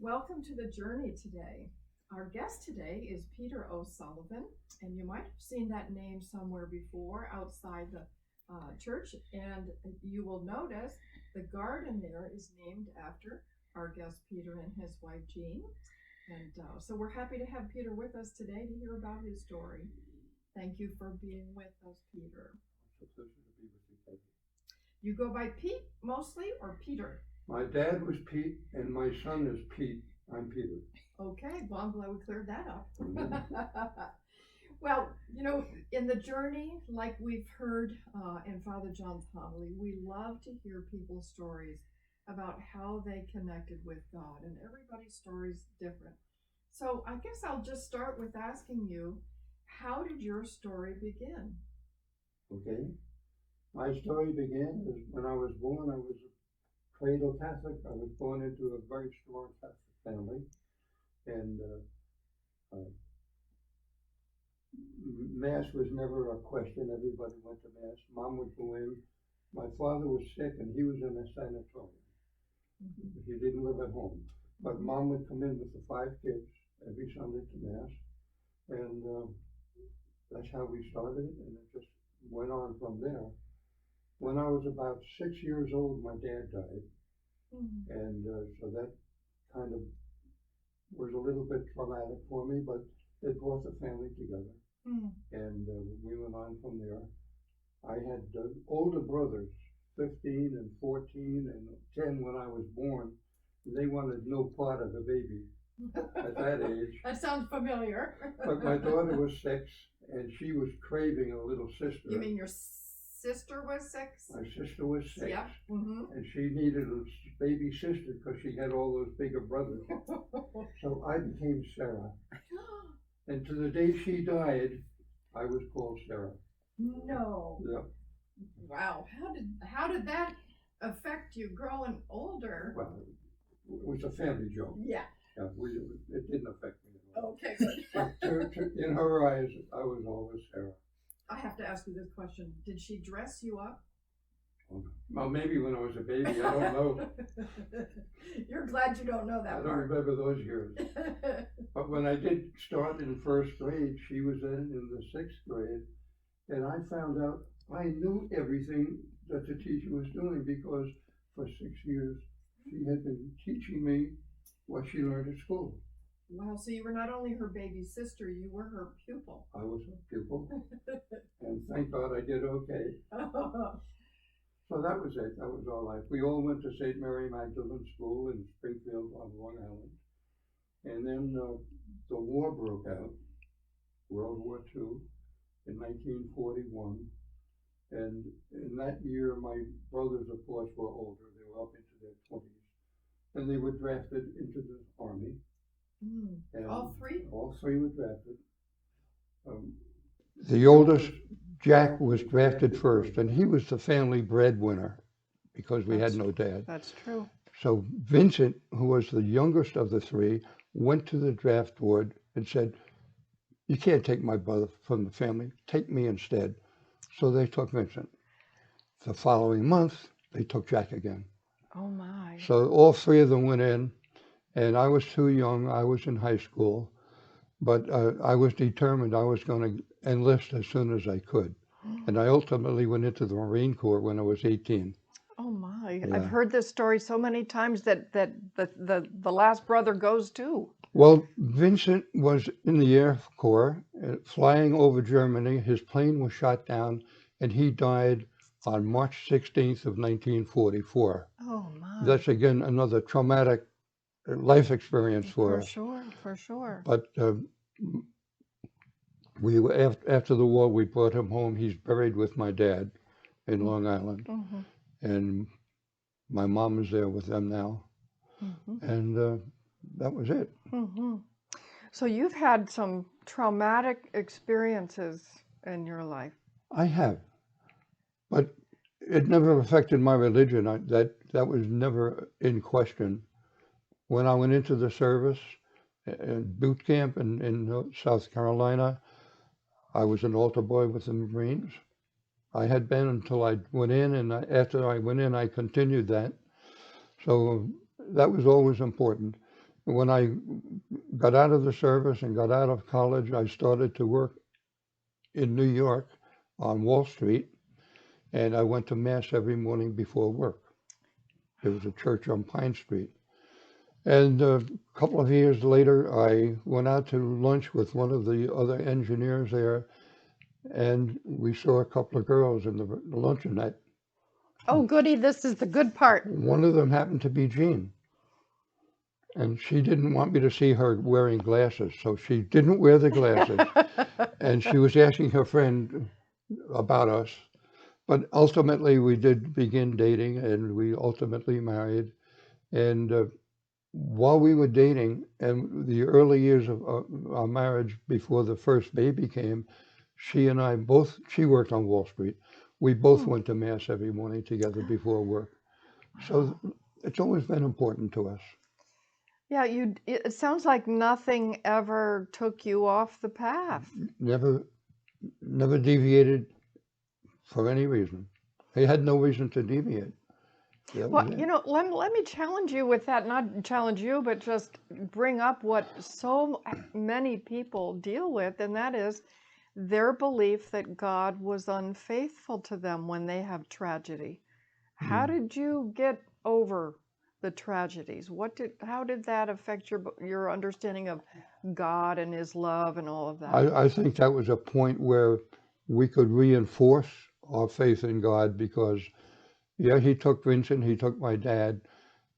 welcome to the journey today. Our guest today is Peter O'Sullivan, and you might have seen that name somewhere before outside the church. And you will notice the garden there is named after our guest Peter and his wife Jean. And so we're happy to have Peter with us today to hear about his story. Thank you for being with us, Peter. It's a pleasure to be with you, Kathy. You go by Pete mostly, or Peter? My dad was Pete, and my son is Pete. I'm Peter. Okay, well, I'm glad we cleared that up. Mhm. Well, in the journey, like we've heard in Father John's homily, we love to hear people's stories about how they connected with God, and everybody's story is different. So I guess I'll just start with asking you, how did your story begin? Okay. My story began as when I was born. I was a cradle Catholic. I was born into a very strong Catholic family, and Mass was never a question. Everybody went to Mass. Mom would go in. My father was sick, and he was in a sanatorium. Mm-hmm. He didn't live at home. But Mom would come in with the 5 kids every Sunday to Mass, and that's how we started it, and it just went on from there. When I was about 6 years old, my dad died, Mm-hmm. and so that kind of was a little bit traumatic for me, but it brought the family together, Mm-hmm. and we went on from there. I had older brothers, 15 and 14 and 10 when I was born. They wanted no part of a baby at that age. That sounds familiar. But my daughter was 6, and she was craving a little sister. You mean your sister was 6? My sister was 6, Yeah. Mm-hmm. and she needed a baby sister because she had all those bigger brothers. So I became Sarah. And to the day she died, I was called Sarah. No. Yep. Wow. How did that affect you growing older? Well, it was a family joke. Yeah. Yeah, it didn't affect me at all. Okay, good. But in her eyes, I was always Sarah. I have to ask you this question. Did she dress you up? Well, maybe when I was a baby, I don't know. You're glad you don't know I that don't part. remember those years. But when I did start in 1st grade, she was in the 6th grade, and I found out I knew everything that the teacher was doing because for 6 years she had been teaching me what she learned at school. Wow, so you were not only her baby sister, you were her pupil. I was her pupil, and thank God I did okay. So that was it. That was our life. We all went to St. Mary Magdalene School in Springfield on Long Island. And then the war broke out, World War II, in 1941. And in that year, my brothers, of course, were older. They were up into their 20s. And they were drafted into the Army. And All 3? All 3 were drafted. The oldest, Jack, was drafted first, and he was the family breadwinner because we had no dad. That's true. So Vincent, who was the youngest of the 3, went to the draft board and said, "You can't take my brother from the family, take me instead." So they took Vincent. The following month, they took Jack again. Oh my. So all 3 of them went in, and I was too young. I was in high school, but I was determined I was going to enlist as soon as I could. And I ultimately went into the Marine Corps when I was 18. Oh my, Yeah. I've heard this story so many times that the last brother goes too. Well, Vincent was in the Air Corps, flying over Germany. His plane was shot down, and he died on March 16th of 1944. Oh my. That's, again, another traumatic life experience for us. For sure. But after the war, we brought him home. He's buried with my dad in Long Island. Mm-hmm. And my mom is there with them now. Mm-hmm. And that was it. Mm-hmm. So you've had some traumatic experiences in your life. I have. But it never affected my religion. That was never in question. When I went into the service, boot camp in South Carolina, I was an altar boy with the Marines. I had been until I went in, and after I went in, I continued that. So that was always important. when I got out of the service and got out of college, I started to work in New York on Wall Street, and I went to Mass every morning before work. There was a church on Pine Street. And a couple of years later, I went out to lunch with one of the other engineers there, and we saw a couple of girls in the luncheonette. Oh, goody, this is the good part. One of them happened to be Jean, and she didn't want me to see her wearing glasses, so she didn't wear the glasses. And she was asking her friend about us. But ultimately, we did begin dating, and we ultimately married. And while we were dating, and the early years of our marriage before the first baby came, she and I both, she worked on Wall Street. We both went to Mass every morning together before work. So it's always been important to us. Yeah, it sounds like nothing ever took you off the path. Never deviated for any reason. He had no reason to deviate. That was Well, it. you know, let me challenge you with that, not challenge you, but just bring up what so many people deal with, and that is their belief that God was unfaithful to them when they have tragedy. How did you get over the tragedies? How did that affect your understanding of God and his love and all of that? I think that was a point where we could reinforce our faith in God because, yeah, he took Vincent, he took my dad,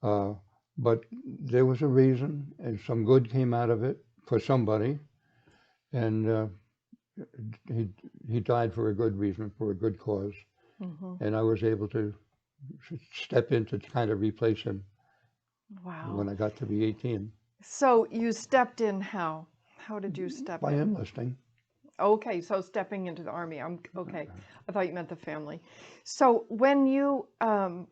but there was a reason and some good came out of it for somebody. And he died for a good reason, for a good cause. And I was able to step in to kind of replace him Wow. when I got to be 18 So you stepped in how? How did you step by in? enlisting. Okay, so stepping into the army. Okay. I thought you meant the family. So when you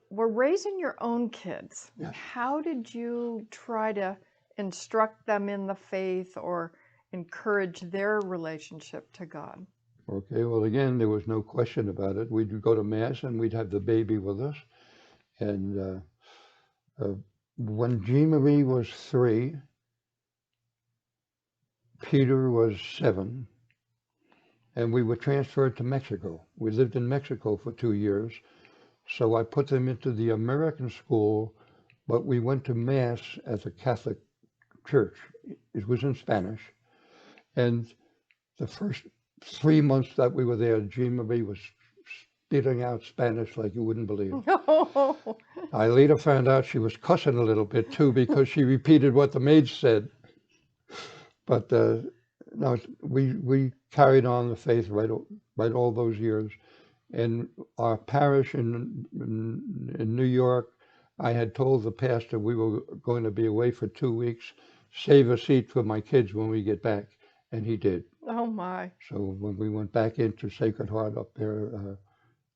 were raising your own kids, Yes. how did you try to instruct them in the faith or encourage their relationship to God? Okay, well, again, there was no question about it. We'd go to Mass and we'd have the baby with us. And when Jean Marie was 3, Peter was 7, and we were transferred to Mexico. We lived in Mexico for 2 years. So I put them into the American school, but we went to Mass at the Catholic church. It was in Spanish. And the first 3 months that we were there, Jean Marie was spitting out Spanish like you wouldn't believe. I later found out she was cussing a little bit too because she repeated what the maids said. But no, we carried on the faith right all those years. And our parish in New York, I had told the pastor we were going to be away for 2 weeks, save a seat for my kids when we get back, and he did. Oh my. So when we went back into Sacred Heart up there,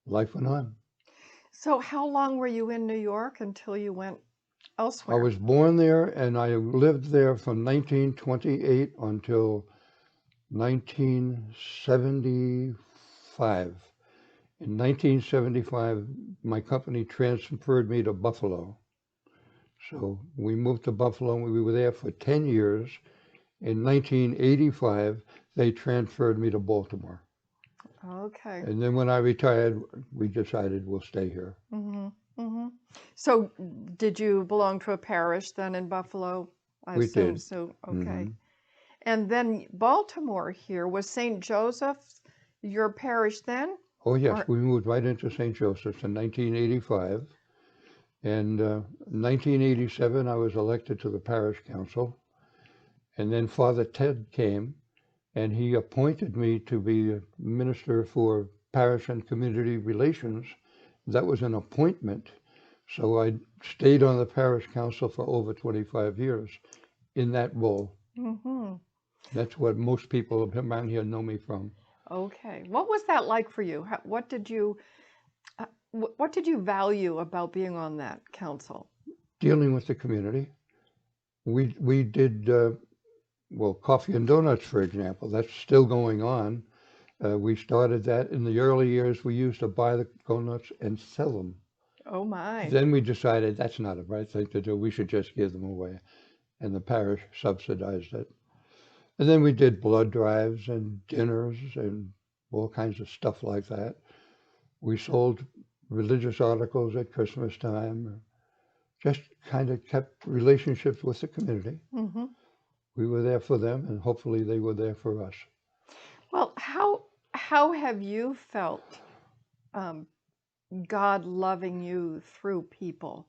life went on. So how long were you in New York until you went elsewhere? I was born there and I lived there from 1928 until 1975. In 1975, my company transferred me to Buffalo. So we moved to Buffalo and we were there for 10 years. In 1985, they transferred me to Baltimore. Okay. And then when I retired, we decided we'll stay here. So did you belong to a parish then in Buffalo? I We assume did. so. Okay. And then Baltimore here, was St. Joseph's your parish then? Oh, yes, Or- we moved right into St. Joseph's in 1985. And 1987, I was elected to the parish council. And then Father Ted came and he appointed me to be minister for parish and community relations. That was an appointment. So I stayed on the parish council for over 25 years in that role. That's what most people around here know me from. Okay. What was that like for you? What did you value about being on that council? Dealing with the community. We did, well, coffee and donuts, for example. That's still going on. We started that in the early years. We used to buy the donuts and sell them. Oh my. Then we decided that's not the right thing to do. We should just give them away. and the parish subsidized it. And then we did blood drives and dinners and all kinds of stuff like that. We sold religious articles at Christmas time, just kind of kept relationships with the community. Mm-hmm. We were there for them, and hopefully they were there for us. Well, how have you felt God loving you through people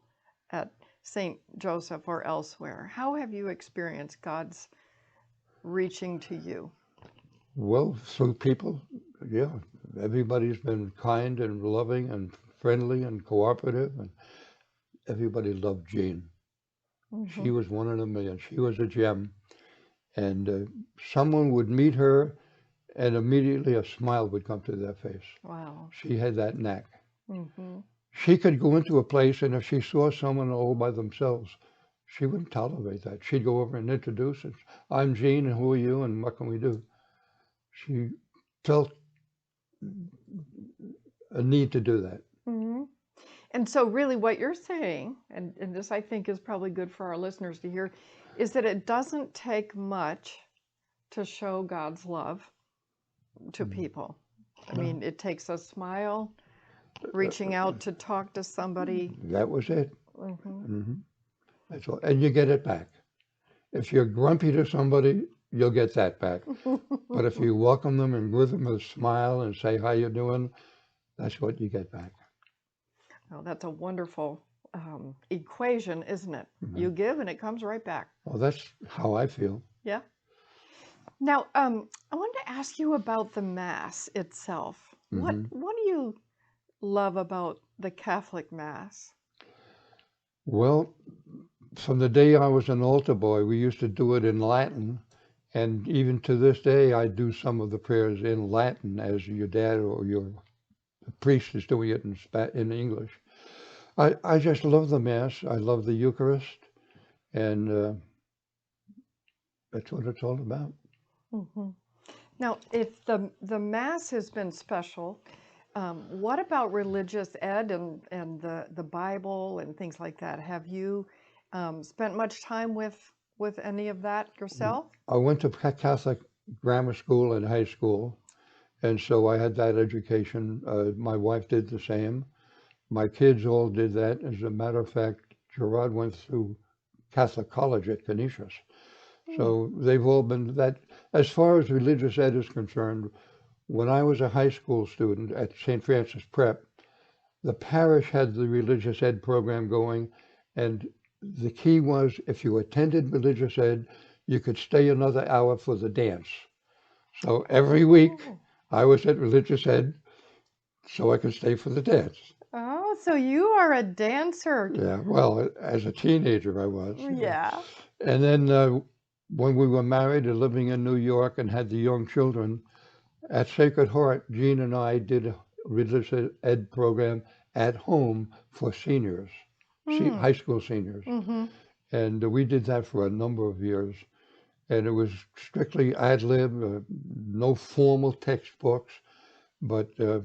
at St. Joseph or elsewhere? How have you experienced God's reaching to you? Well, through people, yeah, everybody's been kind and loving and friendly and cooperative, and everybody loved Jean. Mm-hmm. She was one in a million. She was a gem. And someone would meet her, and immediately a smile would come to their face. Wow. She had that knack. Mm-hmm. She could go into a place, and if she saw someone all by themselves, she wouldn't tolerate that. She'd go over and introduce it. I'm Jean, and who are you, and what can we do? She felt a need to do that. Mm-hmm. And so really what you're saying, and this I think is probably good for our listeners to hear, is that it doesn't take much to show God's love to people. I mean, it takes a smile, reaching out to talk to somebody. That was it. Mm-hmm. Mm-hmm. That's all. And you get it back. If you're grumpy to somebody, you'll get that back. But if you welcome them and give them a smile and say, how you doing, that's what you get back. Oh, that's a wonderful equation, isn't it? Mm-hmm. You give and it comes right back. Well, that's how I feel. Yeah. Now, I wanted to ask you about the Mass itself. Mm-hmm. What do you love about the Catholic Mass? Well, from the day I was an altar boy, we used to do it in Latin. And even to this day, I do some of the prayers in Latin as your dad or your priest is doing it in English. I just love the Mass. I love the Eucharist. And that's what it's all about. Mm-hmm. Now, if the Mass has been special, what about religious ed and the Bible and things like that? Have you spent much time with any of that yourself? I went to Catholic grammar school and high school, and so I had that education. My wife did the same. My kids all did that. As a matter of fact, Gerard went through Catholic college at Canisius. So they've all been that. As far as religious ed is concerned, when I was a high school student at St. Francis Prep, the parish had the religious ed program going, and the key was if you attended religious ed, you could stay another hour for the dance. So every week I was at religious ed so I could stay for the dance. Oh, so you are a dancer. Yeah, well, as a teenager I was. Yeah. And then when we were married and living in New York and had the young children, at Sacred Heart, Jean and I did a religious ed program at home for seniors, high school seniors. Mm-hmm. And we did that for a number of years. And it was strictly ad lib, no formal textbooks, but the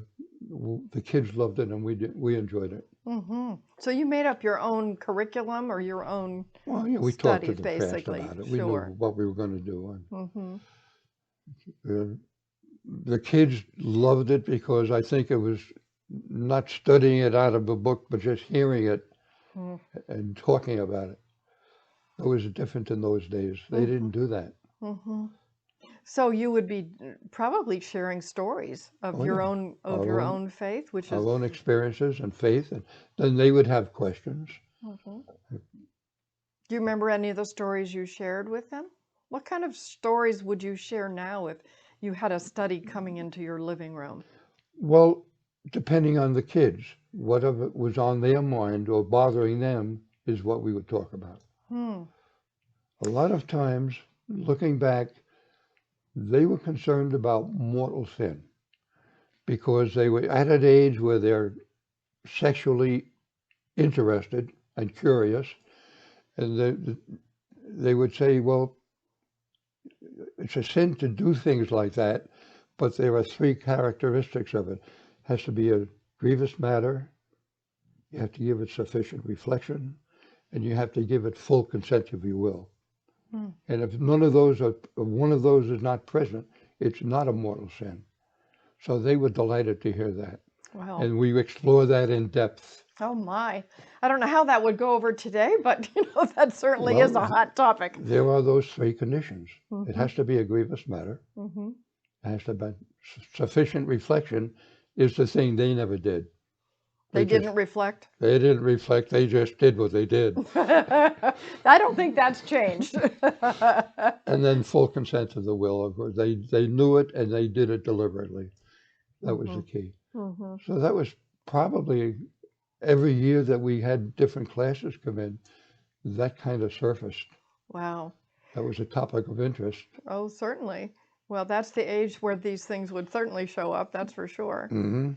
kids loved it and we enjoyed it. Mm-hmm. So you made up your own curriculum or your own Well, yeah, we talked to studies, the basically. past about it. We Sure. knew what we were going to do. Mm-hmm. The kids loved it because I think it was not studying it out of a book, but just hearing it and talking about it. It was different in those days. They didn't do that. Mm-hmm. So you would be probably sharing stories of your own own faith, which is our own experiences and faith, and then they would have questions. Mm-hmm. Do you remember any of the stories you shared with them? What kind of stories would you share now if you had a study coming into your living room? Well, depending on the kids, whatever was on their mind or bothering them is what we would talk about. A lot of times, looking back, they were concerned about mortal sin because they were at an age where they're sexually interested and curious, and they would say, well, it's a sin to do things like that, but there are three characteristics of it. It has to be a grievous matter, you have to give it sufficient reflection, and you have to give it full consent of your will. Hmm. And if none of those are, if one of those is not present, it's not a mortal sin. So they were delighted to hear that. Wow. And we explore that in depth. Oh my. I don't know how that would go over today, but that certainly is a Well, hot topic. there are those three conditions. It Mhm. has to be a grievous matter. Mhm. It has to be sufficient reflection is the thing they never did. They just- didn't reflect. They didn't reflect, they just did what they did. I don't think that's changed. And then full consent of the will. Of course, they knew it and they did it deliberately. That was the key. Mhm. So that was probably every year that we had different classes come in, that kind of surfaced. Wow. That was a topic of interest. Oh, certainly. Well, that's the age where these things would certainly show up, that's for sure. Hmm.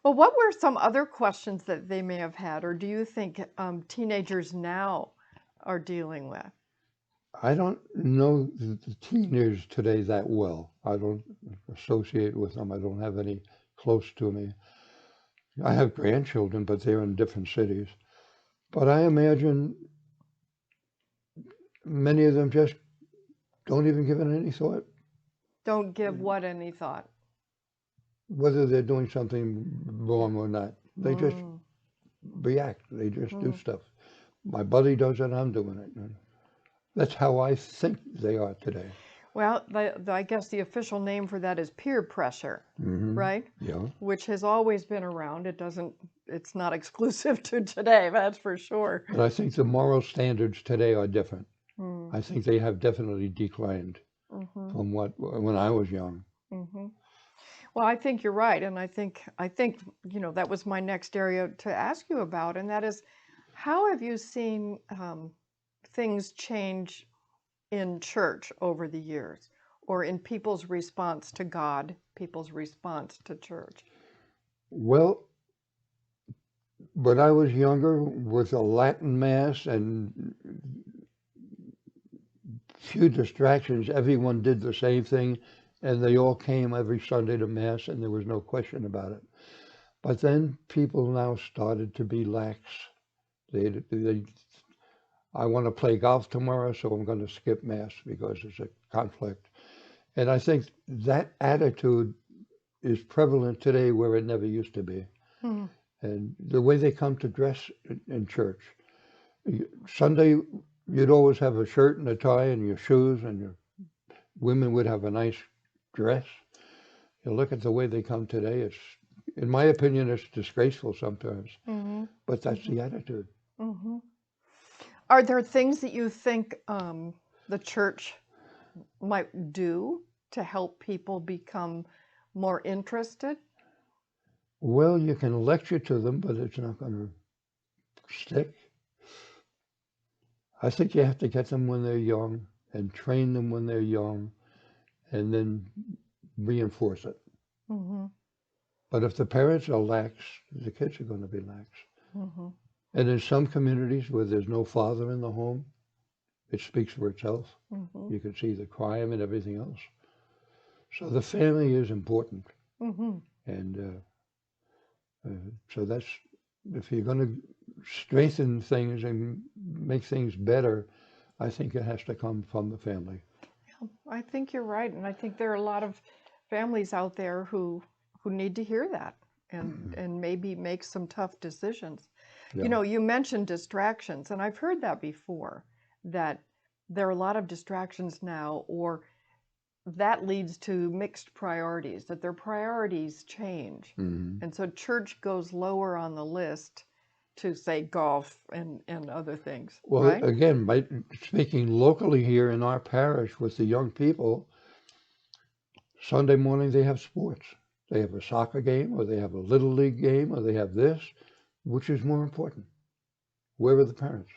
Well, what were some other questions that they may have had, or do you think teenagers now are dealing with? I don't know the teenagers today that well. I don't associate with them. I don't have any close to me. I have grandchildren, but they're in different cities. But I imagine many of them just don't even give it any thought, Don't give what any thought. whether they're doing something wrong or not. They just Mm. react. They just do stuff. My buddy does it, I'm doing it. And that's how I think they are today. Well, I guess the official name for that is peer pressure, right? Yeah. Which has always been around. It's not exclusive to today, that's for sure. But I think the moral standards today are different. Mm. I think they have definitely declined Mhm. from when I was young. Mhm. Well, I think you're right, and I think that was my next area to ask you about, and that is, how have you seen things change in church over the years, or in people's response to God, people's response to church? Well, when I was younger, with a Latin Mass and few distractions, everyone did the same thing, and they all came every Sunday to Mass, and there was no question about it. But then people now started to be lax. They I want to play golf tomorrow, so I'm going to skip Mass because it's a conflict. And I think that attitude is prevalent today where it never used to be. Hmm. And the way they come to dress in church. Sunday, you'd always have a shirt and a tie and your shoes, and your women would have a nice dress. You look at the way they come today, in my opinion, it's disgraceful sometimes. Mhm. But that's the attitude. Mhm. Are there things that you think the church might do to help people become more interested? Well, you can lecture to them, but it's not going to stick. I think you have to get them when they're young and train them when they're young and then reinforce it. Mm-hmm. But if the parents are lax, the kids are going to be lax. Mm-hmm. And in some communities where there's no father in the home, it speaks for itself. Mm-hmm. You can see the crime and everything else. So the family is important. Mm-hmm. And so that's, if you're going to strengthen things and make things better, I think it has to come from the family. I think you're right, and I think there are a lot of families out there who need to hear that and maybe make some tough decisions. Yeah. You know, you mentioned distractions, and I've heard that before, that there are a lot of distractions now, or that leads to mixed priorities, that their priorities change. Mm-hmm. And so church goes lower on the list to, say, golf and other things, Well, right? again, by speaking locally here in our parish with the young people, Sunday morning they have sports. They have a soccer game, or they have a little league game, or they have this. Which is more important? Where are the parents?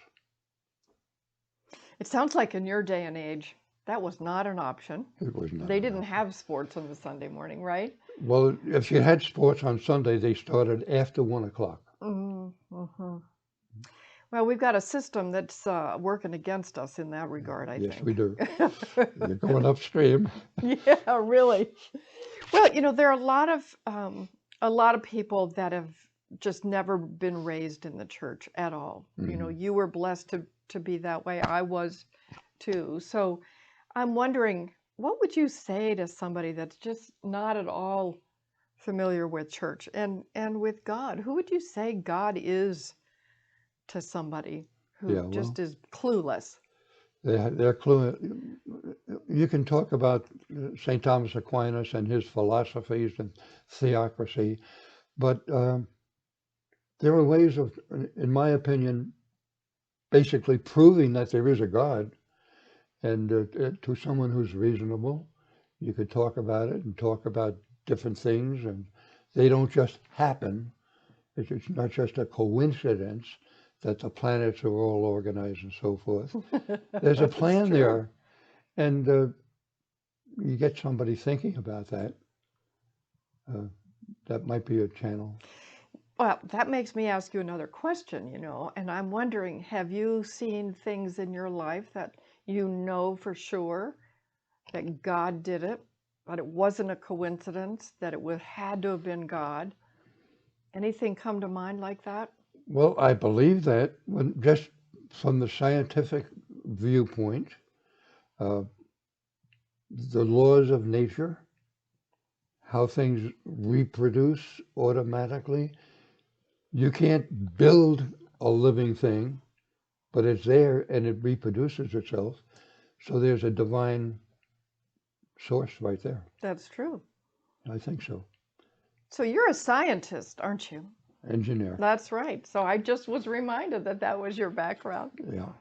It sounds like in your day and age, that was not an option. It was not. They didn't have sports on the Sunday morning, right? Well, if you had sports on Sunday, they started after 1 o'clock. Mm-hmm. Well, we've got a system that's working against us in that regard, I think. Yes, we do. You're going upstream. Yeah, really. Well, you know, there are a lot of people that have just never been raised in the church at all. You know, you were blessed to be that way. I was too. So I'm wondering, what would you say to somebody that's just not at all familiar with church and with God? Who would you say God is to somebody who Yeah, well, just is clueless? they're you can talk about St. Thomas Aquinas and his philosophies and theocracy, but there are ways of, in my opinion, basically proving that there is a God. And to someone who's reasonable, you could talk about it and talk about different things, and they don't just happen. It's not just a coincidence that the planets are all organized and so forth. There's a It's plan true. there, and you get somebody thinking about that. Uh, that might be a channel. Well, that makes me ask you another question, and I'm wondering, have you seen things in your life that you know for sure that God did it, but it wasn't a coincidence, that had to have been God? Anything come to mind like that? Well, I believe that when just from the scientific viewpoint, uh, the laws of nature, how things reproduce automatically. You can't build a living thing, but it's there and it reproduces itself. So there's a divine source right there. That's true. I think so. So you're a scientist, aren't you? Engineer. That's right. So I just was reminded that that was your background. Yeah.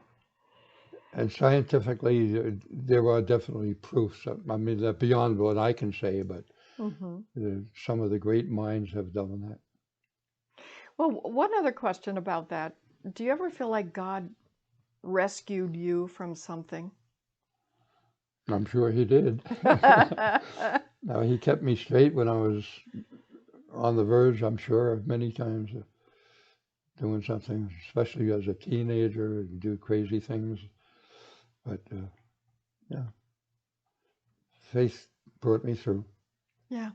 And scientifically, there are definitely proofs. I mean, they're beyond what I can say, but Hmm. some of the great minds have done that. Well, one other question about that. Do you ever feel like God rescued you from something? I'm sure he did. Now, he kept me straight when I was on the verge, I'm sure, many times of doing something, especially as a teenager, you do crazy things. But yeah, faith brought me through. Yeah.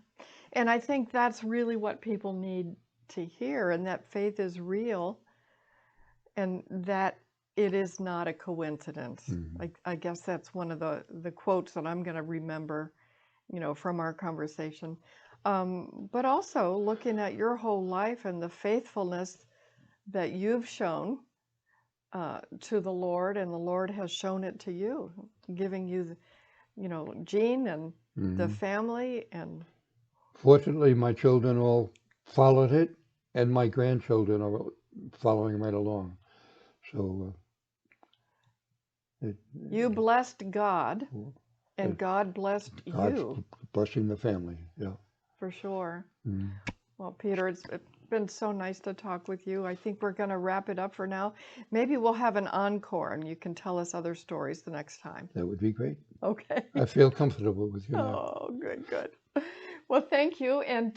And I think that's really what people need to hear, and that faith is real and that it is not a coincidence. Mhm. I guess that's one of the quotes that I'm going to remember, from our conversation. But also looking at your whole life and the faithfulness that you've shown to the Lord, and the Lord has shown it to you, giving you, Jean and the Mhm. family. And Fortunately, my children all followed it, and my grandchildren are following right along. So it, you blessed God, and it, God blessed God's you, blessing the family. Yeah. for sure. Mhm. Well, Peter, it's been so nice to talk with you. I think we're going to wrap it up for now. Maybe we'll have an encore and you can tell us other stories the next time. That would be great. Okay. I feel comfortable with you now. Oh, good, good. Well, thank you. And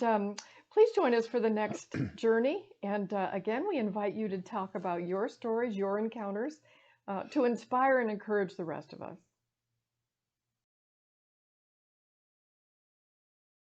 please join us for the next journey. And again, we invite you to talk about your stories, your encounters, to inspire and encourage the rest of us.